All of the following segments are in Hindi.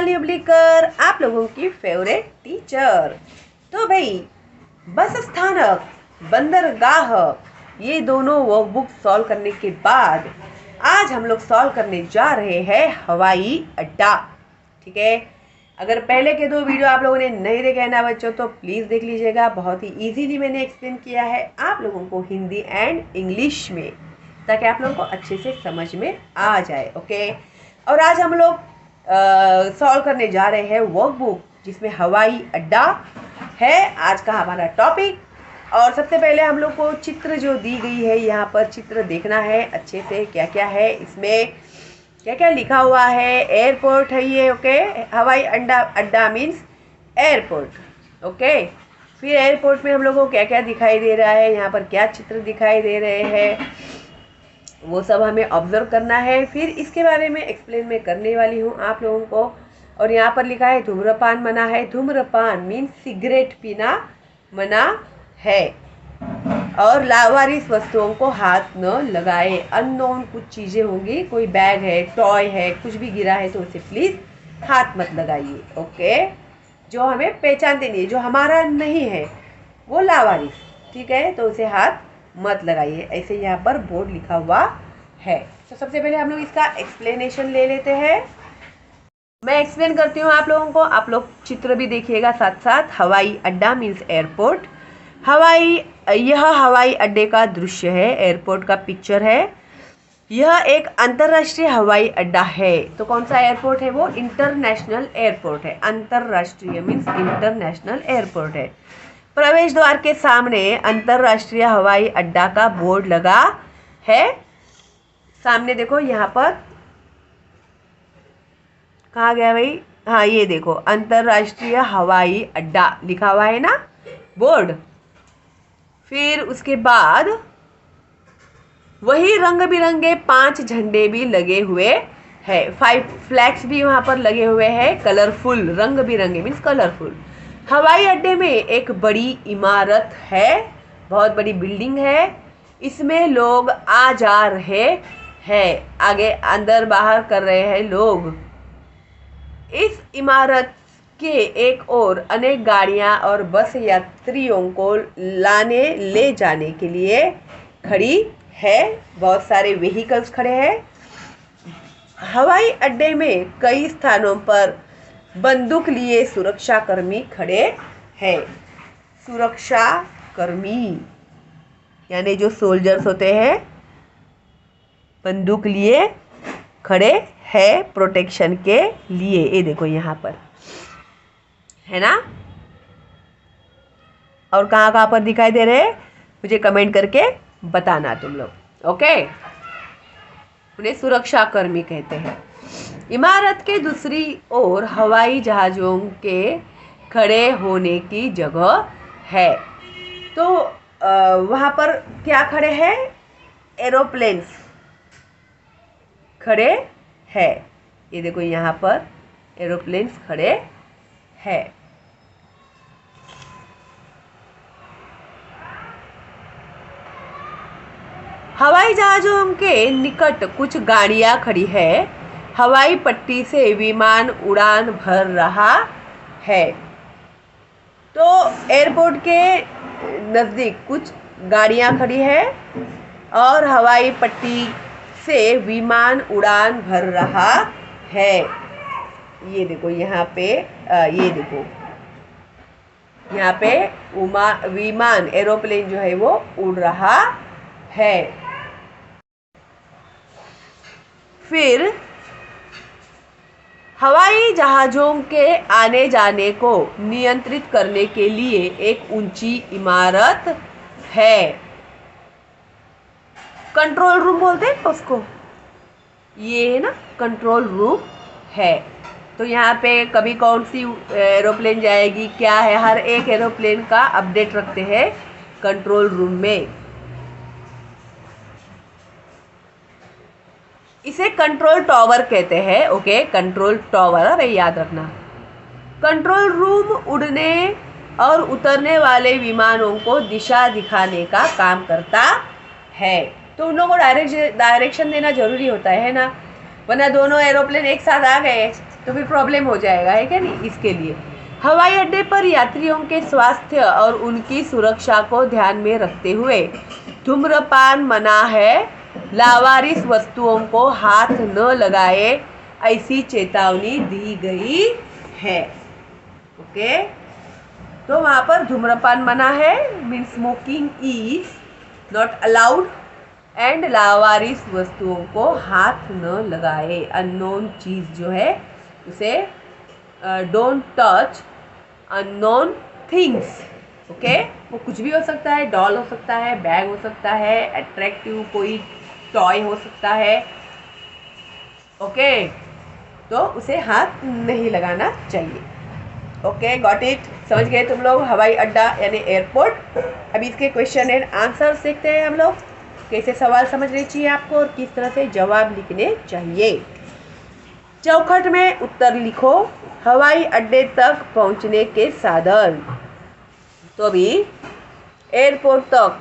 शालिनी उबलीकर, आप लोगों की फेवरेट टीचर। तो भाई, बस स्थानक, बंदरगाह, ये दोनों वर्कबुक सॉल्व करने के बाद आज हम लोग सॉल्व करने जा रहे हैं हवाई अड्डा। ठीक है, अगर पहले के दो वीडियो आप लोगों ने नहीं देखे ना बच्चों, तो प्लीज़ देख लीजिएगा। बहुत ही इजीली मैंने एक्सप्लेन किया है आप लोगों को हिंदी एंड इंग्लिश में, ताकि आप लोगों को अच्छे से समझ में आ जाए। ओके, और आज हम लोग सॉल्व करने जा रहे हैं वर्कबुक, जिसमें हवाई अड्डा है आज का हमारा टॉपिक। और सबसे पहले हम लोग को चित्र जो दी गई है, यहाँ पर चित्र देखना है अच्छे से, क्या क्या है इसमें, क्या क्या लिखा हुआ है। एयरपोर्ट है ये, ओके। हवाई अड्डा मीन्स एयरपोर्ट, ओके। फिर एयरपोर्ट में हम लोग को क्या क्या दिखाई दे रहा है, यहाँ पर क्या चित्र दिखाई दे रहे हैं, वो सब हमें ऑब्जर्व करना है। फिर इसके बारे में एक्सप्लेन मैं करने वाली हूँ आप लोगों को। और यहाँ पर लिखा है धूम्रपान मना है। धूम्रपान मीन्स सिगरेट पीना मना है। और लावारिस वस्तुओं को हाथ न लगाए। अननोन कुछ चीज़ें होंगी, कोई बैग है, टॉय है, कुछ भी गिरा है तो उसे प्लीज़ हाथ मत लगाइए, ओके। जो हमें पहचानते नहीं है, जो हमारा नहीं है, वो लावारिस, ठीक है, तो उसे हाथ मत लगाइए। ऐसे यहाँ पर बोर्ड लिखा हुआ है। तो सबसे पहले हम लोग इसका एक्सप्लेनेशन ले लेते हैं। मैं एक्सप्लेन करती हूँ आप लोगों को, आप लोग चित्र भी देखिएगा साथ साथ। हवाई अड्डा मीन्स एयरपोर्ट। यह हवाई अड्डे का दृश्य है, एयरपोर्ट का पिक्चर है। यह एक अंतर्राष्ट्रीय हवाई अड्डा है। तो कौन सा एयरपोर्ट है वो? इंटरनेशनल एयरपोर्ट है। अंतर्राष्ट्रीय मीन्स इंटरनेशनल एयरपोर्ट है। प्रवेश द्वार के सामने अंतर्राष्ट्रीय हवाई अड्डा का बोर्ड लगा है। सामने देखो, यहाँ पर कहाँ गया भाई? हाँ, ये देखो, अंतर्राष्ट्रीय हवाई अड्डा लिखा हुआ है ना, बोर्ड। फिर उसके बाद वही रंग बिरंगे 5 झंडे भी लगे हुए हैं। 5 फ्लैग्स भी वहाँ पर लगे हुए हैं, कलरफुल, रंग बिरंगे मीन्स कलरफुल। हवाई अड्डे में एक बड़ी इमारत है, बहुत बड़ी बिल्डिंग है। इसमें लोग आ जा रहे हैं, आगे अंदर बाहर कर रहे हैं लोग। इस इमारत के एक ओर अनेक गाड़ियां और बस यात्रियों को लाने ले जाने के लिए खड़ी है। बहुत सारे व्हीकल्स खड़े हैं। हवाई अड्डे में कई स्थानों पर बंदूक लिए सुरक्षाकर्मी खड़े हैं। सुरक्षाकर्मी यानी जो सोल्जर्स होते हैं, बंदूक लिए खड़े हैं प्रोटेक्शन के लिए। ये देखो यहाँ पर है ना। और कहाँ कहाँ पर दिखाई दे रहे हैं मुझे कमेंट करके बताना तुम लोग, ओके। उन्हें सुरक्षाकर्मी कहते हैं। इमारत के दूसरी ओर हवाई जहाज़ों के खड़े होने की जगह है। तो वहाँ पर क्या खड़े हैं? एरोप्लेन्स खड़े हैं। ये देखो यहाँ पर एरोप्लेन्स खड़े हैं। हवाई जहाज़ों के निकट कुछ गाड़ियाँ खड़ी है। हवाई पट्टी से विमान उड़ान भर रहा है। तो एयरपोर्ट के नज़दीक कुछ गाड़ियाँ खड़ी है और हवाई पट्टी से विमान उड़ान भर रहा है। ये देखो यहाँ पे, ये देखो यहाँ पे विमान, एरोप्लेन जो है वो उड़ रहा है। फिर हवाई जहाज़ों के आने जाने को नियंत्रित करने के लिए एक ऊंची इमारत है। कंट्रोल रूम बोलते हैं उसको, ये है ना, कंट्रोल रूम है। तो यहाँ पे कभी कौन सी एरोप्लेन जाएगी, क्या है, हर एक एरोप्लेन का अपडेट रखते हैं कंट्रोल रूम में। इसे कंट्रोल टॉवर कहते हैं, ओके। कंट्रोल टॉवर, भाई याद रखना। कंट्रोल रूम उड़ने और उतरने वाले विमानों को दिशा दिखाने का काम करता है। तो उन लोगों को डायरेक्शन देना जरूरी होता है ना, वरना दोनों एरोप्लेन एक साथ आ गए तो फिर प्रॉब्लम हो जाएगा, है क्या नहीं। इसके लिए हवाई अड्डे पर यात्रियों के स्वास्थ्य और उनकी सुरक्षा को ध्यान में रखते हुए धूम्रपान मना है। लावारिस वस्तुओं को हाथ न लगाए ऐसी चेतावनी दी गई है। ओके, तो वहाँ पर धूम्रपान मना है, mean smoking is not allowed, and लावारिस वस्तुओं को हाथ न लगाए। अननोन चीज़ जो है उसे don't touch unknown things. Okay, वो कुछ भी हो सकता है, डॉल हो सकता है, बैग हो सकता है, अट्रैक्टिव कोई टॉय हो सकता है। ओके, तो उसे हाथ नहीं लगाना चाहिए। ओके, गॉट इट, समझ गए तुम लोग हवाई अड्डा यानी एयरपोर्ट। अभी इसके क्वेश्चन एंड आंसर देखते हैं हम लोग, कैसे सवाल समझने चाहिए आपको और किस तरह से जवाब लिखने चाहिए। चौखट में उत्तर लिखो। हवाई अड्डे तक पहुंचने के साधन। तो अभी एयरपोर्ट तक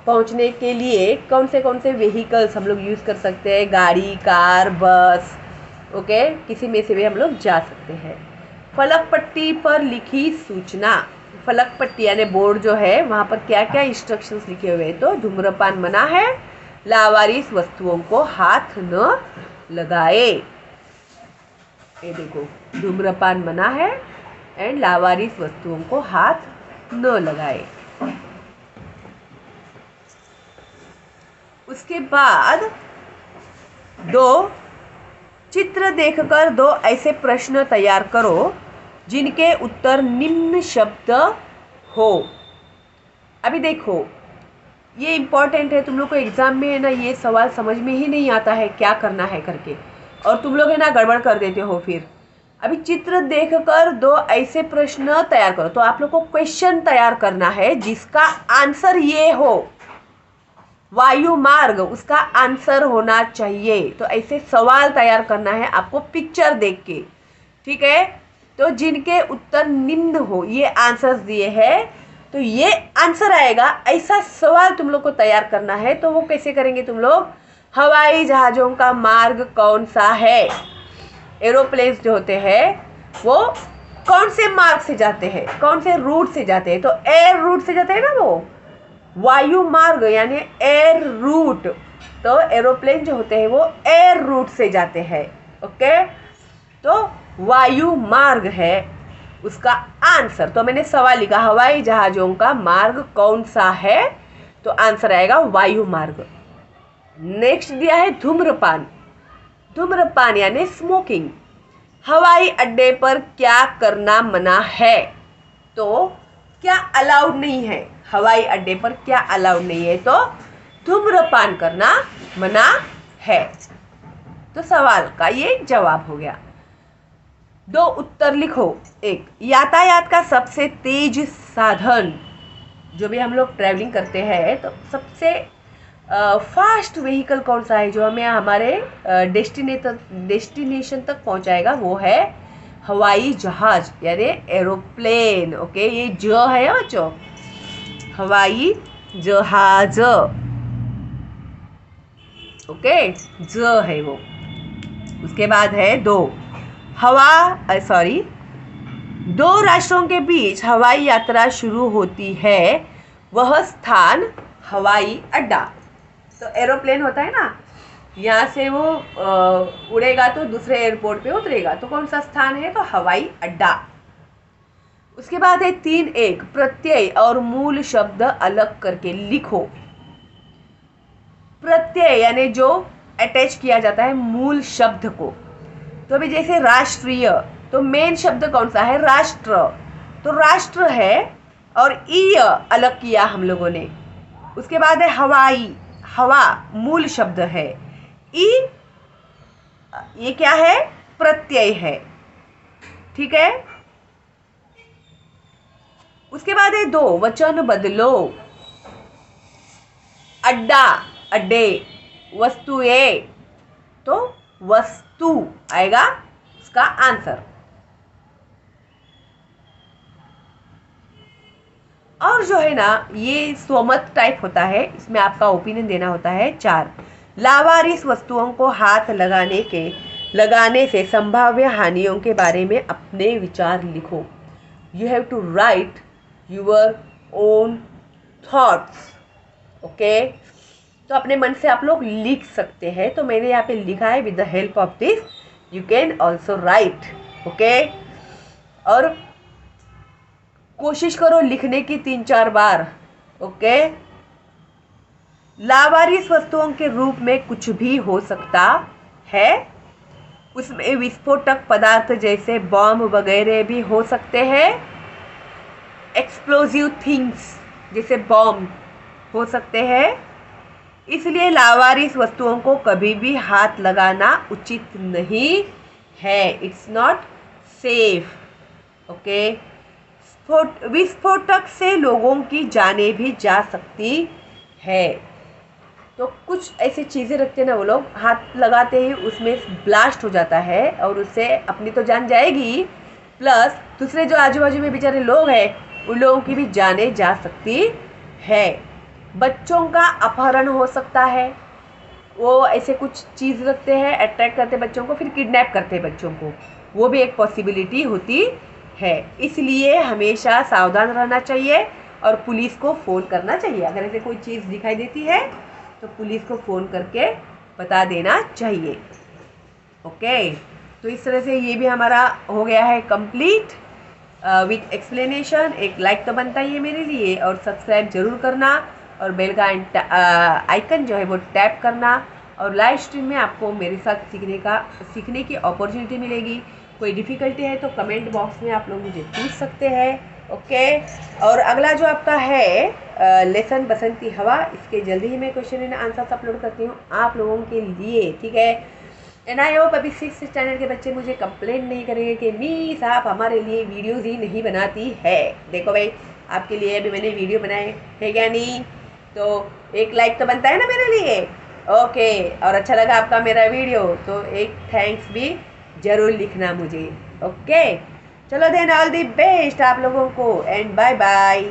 पहुंचने के लिए कौन से व्हीकल्स हम लोग यूज़ कर सकते हैं? गाड़ी, कार, बस। ओके, किसी में से भी हम लोग जा सकते हैं। फलक पट्टी पर लिखी सूचना। फलक पट्टी यानी बोर्ड जो है वहाँ पर क्या क्या इंस्ट्रक्शंस लिखे हुए हैं? तो धूम्रपान मना है, लावारिस वस्तुओं को हाथ न लगाए। ये देखो, धूम्रपान मना है एंड लावारिस वस्तुओं को हाथ न लगाए। उसके बाद दो चित्र देखकर दो ऐसे प्रश्न तैयार करो जिनके उत्तर निम्न शब्द हो। अभी देखो, ये इम्पॉर्टेंट है, तुम लोग को एग्जाम में है ना ये सवाल समझ में ही नहीं आता है क्या करना है करके, और तुम लोग है ना गड़बड़ कर देते हो। फिर अभी चित्र देखकर दो ऐसे प्रश्न तैयार करो, तो आप लोग को क्वेश्चन तैयार करना है जिसका आंसर ये हो। वायु मार्ग उसका आंसर होना चाहिए। तो ऐसे सवाल तैयार करना है आपको पिक्चर देख के, ठीक है। तो जिनके उत्तर निम्न हो, ये आंसर्स दिए हैं, तो ये आंसर आएगा। ऐसा सवाल तुम लोग को तैयार करना है। तो वो कैसे करेंगे तुम लोग? हवाई जहाज़ों का मार्ग कौन सा है? एरोप्लेन्स जो होते हैं वो कौन से मार्ग से जाते हैं, कौन से रूट से जाते हैं? तो एयर रूट से जाते हैं ना, वो वायु मार्ग यानी एयर रूट। तो एरोप्लेन जो होते हैं वो एयर रूट से जाते हैं। ओके, तो वायु मार्ग है उसका आंसर। तो मैंने सवाल लिखा, हवाई जहाज़ों का मार्ग कौन सा है? तो आंसर आएगा वायु मार्ग। नेक्स्ट दिया है धूम्रपान। धूम्रपान यानी स्मोकिंग। हवाई अड्डे पर क्या करना मना है? तो क्या अलाउड नहीं है? हवाई अड्डे पर क्या अलाउड नहीं है? तो धूम्रपान करना मना है। तो सवाल का ये जवाब हो गया। दो उत्तर लिखो। एक, यातायात का सबसे तेज साधन, जो भी हम लोग ट्रैवलिंग करते हैं तो सबसे फास्ट व्हीकल कौन सा है जो हमें हमारे डेस्टिनेशन तक पहुंचाएगा? वो है हवाई जहाज यानी एरोप्लेन। ओके, ये जो है बच्चों, हवाई जहाज। ओके, जो है वो। उसके बाद है दो राष्ट्रों के बीच हवाई यात्रा शुरू होती है, वह स्थान हवाई अड्डा। तो एरोप्लेन होता है ना, यहाँ से वो उड़ेगा तो दूसरे एयरपोर्ट पे उतरेगा, तो कौन सा स्थान है? तो हवाई अड्डा। उसके बाद है 3.1, प्रत्यय और मूल शब्द अलग करके लिखो। प्रत्यय यानी जो अटैच किया जाता है मूल शब्द को। तो अभी जैसे राष्ट्रीय, तो मेन शब्द कौन सा है? राष्ट्र। तो राष्ट्र है और ईय अलग किया हम लोगों ने। उसके बाद है हवाई, हवा मूल शब्द है। ई ये क्या है? प्रत्यय है, ठीक है। उसके बाद है दो, वचन बदलो। अड्डा, अड्डे, वस्तुएं, तो वस्तु आएगा उसका आंसर। और जो है ना ये स्वमत टाइप होता है, इसमें आपका ओपिनियन देना होता है। 4, लावारिस वस्तुओं को हाथ लगाने के लगाने से संभाव्य हानियों के बारे में अपने विचार लिखो। You have to write your own thoughts. Okay, तो अपने मन से आप लोग लिख सकते हैं। तो मैंने यहाँ पे लिखा है, with the help of this you can also right. Okay, और कोशिश करो लिखने की 3-4 बार। ओके, लावारिस वस्तुओं के रूप में कुछ भी हो सकता है। उसमें विस्फोटक पदार्थ जैसे बॉम्ब वगैरह भी हो सकते हैं। एक्सप्लोजिव थिंग्स जैसे बॉम्ब हो सकते हैं। इसलिए लावारिस वस्तुओं को कभी भी हाथ लगाना उचित नहीं है। It's not safe. ओके, विस्फोटक से लोगों की जानें भी जा सकती है। तो कुछ ऐसी चीज़ें रखते हैं ना वो लोग, हाथ लगाते ही उसमें ब्लास्ट हो जाता है और उससे अपनी तो जान जाएगी, प्लस दूसरे जो आजू बाजू में बेचारे लोग हैं उन लोगों की भी जानें जा सकती है। बच्चों का अपहरण हो सकता है। वो ऐसे कुछ चीज़ रखते हैं, अट्रैक्ट करते बच्चों को, फिर किडनैप करते बच्चों को, वो भी एक पॉसिबिलिटी होती है। इसलिए हमेशा सावधान रहना चाहिए और पुलिस को फ़ोन करना चाहिए। अगर ऐसे कोई चीज़ दिखाई देती है तो पुलिस को फ़ोन करके बता देना चाहिए। ओके, तो इस तरह से ये भी हमारा हो गया है कंप्लीट विथ एक्सप्लेनेशन। एक लाइक तो बनता ही है मेरे लिए, और सब्सक्राइब जरूर करना, और बेल का आइकन जो है वो टैप करना। और लाइव स्ट्रीम में आपको मेरे साथ सीखने की अपॉर्चुनिटी मिलेगी। कोई डिफ़िकल्टी है तो कमेंट बॉक्स में आप लोग मुझे पूछ सकते हैं। ओके, और अगला जो आपका है लेसन बसंती हवा, इसके जल्दी ही मैं क्वेश्चन एंड आंसर्स अपलोड करती हूँ आप लोगों के लिए, ठीक है। एंड आई होप अभी 6th स्टैंडर्ड के बच्चे मुझे कंप्लेंट नहीं करेंगे कि मिस आप हमारे लिए वीडियोस ही नहीं बनाती है। देखो भाई, आपके लिए अभी मैंने वीडियो बनाए है क्या नहीं, तो एक लाइक तो बनता है ना मेरे लिए। ओके, और अच्छा लगा आपका मेरा वीडियो तो एक थैंक्स भी ज़रूर लिखना मुझे। ओके, चलो देन ऑल दी बेस्ट आप लोगों को, एंड बाय बाय।